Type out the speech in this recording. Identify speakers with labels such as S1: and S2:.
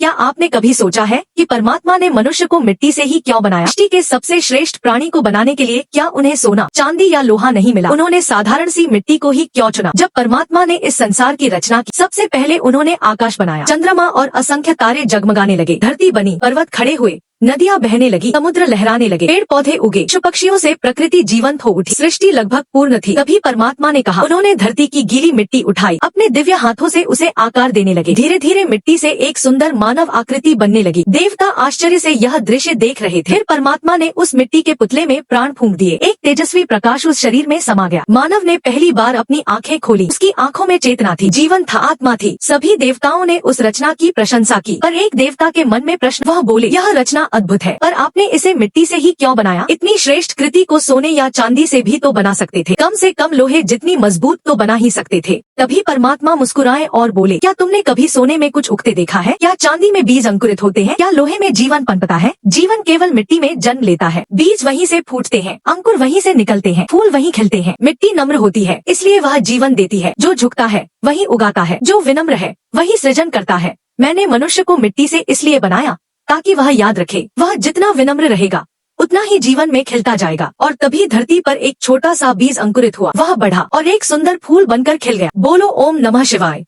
S1: क्या आपने कभी सोचा है कि परमात्मा ने मनुष्य को मिट्टी से ही क्यों बनाया? सृष्टि के सबसे श्रेष्ठ प्राणी को बनाने के लिए क्या उन्हें सोना, चांदी या लोहा नहीं मिला? उन्होंने साधारण सी मिट्टी को ही क्यों चुना? जब परमात्मा ने इस संसार की रचना की, सबसे पहले उन्होंने आकाश बनाया, चंद्रमा और असंख्य तारे जगमगाने लगे, धरती बनी, पर्वत खड़े हुए, नदियाँ बहने लगी, समुद्र लहराने लगे, पेड़ पौधे उगे, पशु पक्षियों से प्रकृति जीवंत हो उठी, सृष्टि लगभग पूर्ण थी। तभी परमात्मा ने कहा, उन्होंने धरती की गीली मिट्टी उठाई, अपने दिव्य हाथों से उसे आकार देने लगे। धीरे धीरे मिट्टी से एक सुंदर मानव आकृति बनने लगी। देवता आश्चर्य से यह दृश्य देख रहे थे। फिर परमात्मा ने उस मिट्टी के पुतले में प्राण फूंक दिए। एक तेजस्वी प्रकाश उस शरीर में समा गया। मानव ने पहली बार अपनी आंखें खोली। उसकी आंखों में चेतना थी, जीवन था, आत्मा थी। सभी देवताओं ने उस रचना की प्रशंसा की, पर एक देवता के मन में प्रश्न। वह बोले, यह रचना अद्भुत है, पर आपने इसे मिट्टी से ही क्यों बनाया? इतनी श्रेष्ठ कृति को सोने या चांदी से भी तो बना सकते थे, कम से कम लोहे जितनी मजबूत तो बना ही सकते थे। तभी परमात्मा मुस्कुराए और बोले, क्या तुमने कभी सोने में कुछ उगते देखा है? क्या चांदी में बीज अंकुरित होते हैं? क्या लोहे में जीवन पनपता है? जीवन केवल मिट्टी में जन्म लेता है। बीज वहीं से फूटते हैं, अंकुर वहीं से निकलते हैं, फूल वहीं खिलते हैं। मिट्टी नम्र होती है, इसलिए वह जीवन देती है। जो झुकता है वही उगाता है, जो विनम्र है वही सृजन करता है। मैंने मनुष्य को मिट्टी से इसलिए बनाया ताकि वह याद रखे, वह जितना विनम्र रहेगा उतना ही जीवन में खिलता जाएगा। और तभी धरती पर एक छोटा सा बीज अंकुरित हुआ, वह बढ़ा और एक सुंदर फूल बनकर खिल गया। बोलो ओम नमः शिवाय।